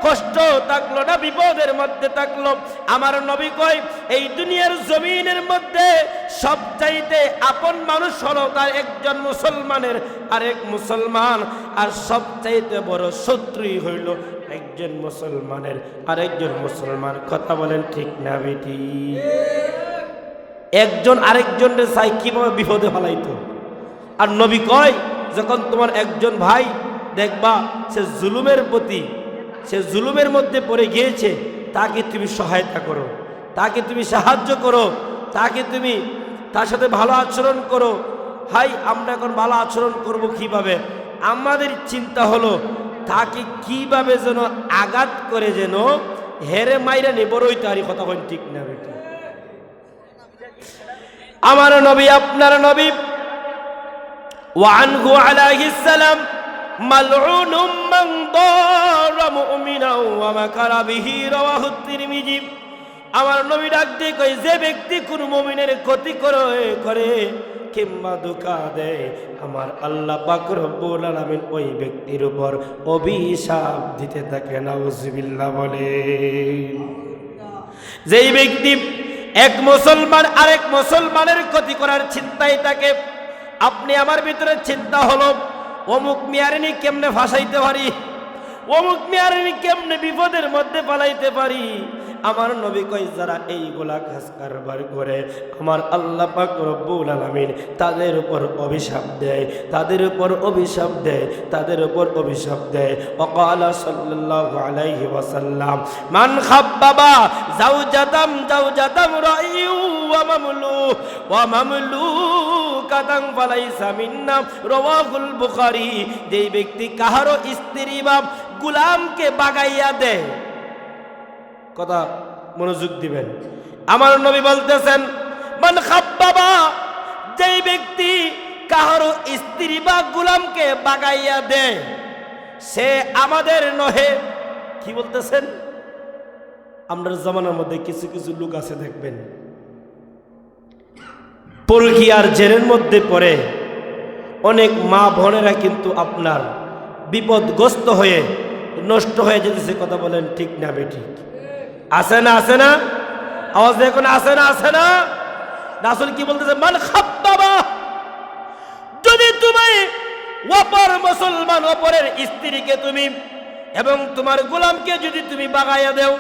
কষ্ট থাকলো না, বিপদের মধ্যে থাকলো, আমার নবী কয় এই দুনিয়ার জমিনের মধ্যে সবচাইতে আপন মানুষ হলো তার একজন মুসলমানের আরেক মুসলমান, আর সবচাইতে বড় শত্রুই হইল একজন মুসলমানের আরেকজন মুসলমান। কথা বলেন ঠিক না বেটি? একজন আরেকজনের চাই কিভাবে বিপদে ফেলাইতো। আর নবী কয় যখন তোমার একজন ভাই দেখবা সে জুলুমের মধ্যে পড়ে গিয়েছে, তাকে তুমি সহায়তা করো, তাকে তুমি সাহায্য করো, তাকে তুমি তার সাথে ভালো আচরণ করো। হাই আমরা এখন ভালো আচরণ করব কিভাবে? আমাদের চিন্তা হলো তাকে কিভাবে যেন আঘাত করে যেন হেরে মাইরা নেবরই তারই। কথা বলেন ঠিক না বেটি? আমার নবী আপনার নবী ওয়ানহু আলাইহিস সালাম মালউনুম মান দারা মুমিনা ওয়া মাকারা বিহি রাওয়াহু তিরমিজি। আমার নবী ডাক দিয়ে কই যে ব্যক্তি কোন মুমিনের ক্ষতি করে কিংবা ধোঁকা দেয়, আমার আল্লাহ পাক রব্বুল আলামিন ওই ব্যক্তির উপর অভিশাপ দিতে থাকে। নাউজুবিল্লাহ বলে। যেই ব্যক্তি এক মুসলমান আরেক মুসলমানের ক্ষতি করার চিন্তায় থাকে, আপনি আমার ভিতরে চিন্তা হলো অমুক মিয়ারিনি কেমনে ফাঁসাইতে পারি, অমুক মিয়ারিনি কেমনে বিপদের মধ্যে পালাইতে পারি। আমার নবী কয় যারা এইগুলা কাজ কারবার করে আমার আল্লাহ পাক রব্বুল আলামিন তাদের উপর অভিশাপ দেয়, তাদের উপর অভিশাপ দেয়, তাদের উপর অভিশাপ দেয়। ওয়াকালা সাল্লাল্লাহু আলাইহি ওয়াসাল্লাম মান খাব্বাবা জাওজাতাম রাইউ ওয়া মামলুকাতান ফালাইসা মিন্না রাওয়াহুল বুখারী। যেই ব্যক্তি কাহারো স্ত্রী বা গোলামকে বাগাইয়া দেয়, কথা মনোযোগ দিবেন, আমার নবী বলতেছেন মান খাব্বাবা, যেই ব্যক্তি কাহারো স্ত্রী বা গোলামকে বাগাইয়া দেয় সে আমাদের নহে। কি বলতেছেন? আমরা জামানার মধ্যে কিছু কিছু লোক আছে দেখবেন পরকীয়ার জেরের মধ্যে পড়ে অনেক মা বোনেরা কিন্তু আপনার বিপদগ্রস্ত হয়ে নষ্ট হয়ে যেতেছে। কথা বলেন ঠিক না বেঠিক? আছে না? আছে না? আওয়াজ এখন আছে না? আছে না? রাসূল কি বলতেছে? মান খাব্বাবা, যদি তুমি অপর মুসলমান অপরের স্ত্রীকে তুমি এবং তোমার গোলামকে যদি তুমি বাগাইয়া দেও,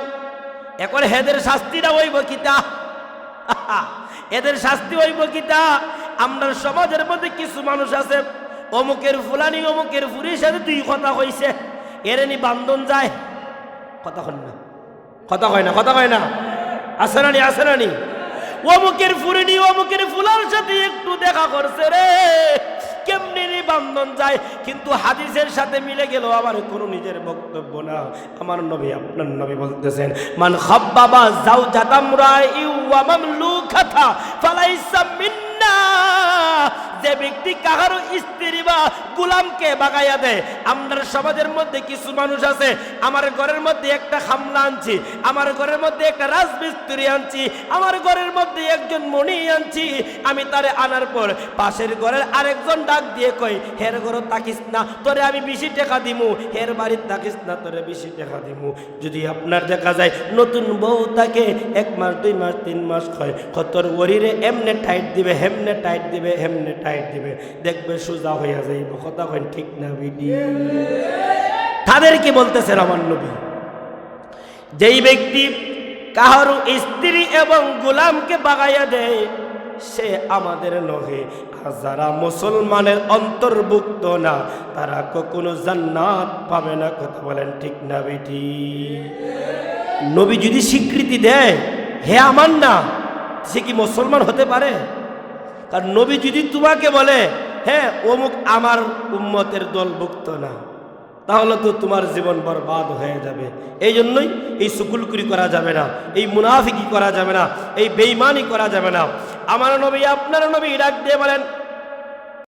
এখন হেদের শাস্তিটা হইব কিতা? এদের শাস্তি হইব কিতা? আমরা সমাজের মধ্যে কিছু মানুষ আছে অমুকের ফুলানি অমুকের ফুরির সাথে দুই কথা হইছে, এরেনি বান্ধন যায়। কথা কন না, কথা কয় না, কথা কয় না? আছে না নি? আছে না নি? অমুকের ফুরিনি অমুকের ফুলার সাথে একটু দেখা করছে রে, কেমনি বান্ধন যায়, কিন্তু হাদিসের সাথে মিলে গেল আবার কোনো নিজের বক্তব্য না। আমার নবী আপনার নবী বলতেছেন মান খাব্বাবা জাওজাতাম রাইউ ওয়া মামলুকাতা ফালাইসা মিন্না। যে ব্যক্তি কাহারো স্ত্রী বা গোলামকে বাগাইয়া দেয়, আমরা সমাজের মধ্যে কিছু মানুষ আছে আমার ঘরের মধ্যে একটা খামলা আনছি, আমার ঘরের মধ্যে একটা রাজমিস্ত্রি আনছি, আমার ঘরের মধ্যে একজন মণি আনছি, আমি তারে আনার পর পাশের ঘরের আরেকজন ডাক দিয়ে কই হের ঘর তাকিস না, তোরে আমি বেশি টাকা দিমু, হের বাড়ির তাকিস না, তোরে বেশি টাকা দিমু। যদি আপনার দেখা যায় নতুন বউ তাকে 1 মাস 2 মাস 3 মাস হয়, কতর ওরিরে এমনে টাইট দিবে, হেমনে টাইট দিবে, হেমনে টাইট দিবে, দেখবে সোজা হইয়া যাইব। কথা কইন ঠিক না বিডি? তাদেরকে বলতেছেন আমার নবী যেই ব্যক্তি কাহারো স্ত্রী এবং গোলামকে বাগাইয়া দেয় সে আমাদের নহে। আর যারা মুসলমানের অন্তর্ভুক্ত না তারা কখনো জান্নাত পাবে না। কথা বলেন ঠিক না বেটি? নবী যদি স্বীকৃতি দেয় হে আমার না, সে কি মুসলমান হতে পারে? কারণ নবী যদি তোমাকে বলে হ্যাঁ অমুক আমার উম্মতের দলভুক্ত না, তাহলে তো তোমার জীবন বরবাদ হয়ে যাবে। এই জন্যই এই সুকুলকুরি করা যাবে না, এই মুনাফিকি করা যাবে না, এই বেঈমানি করা যাবে না। আমার নবী আপনার নবী ডাক দিয়ে বলেন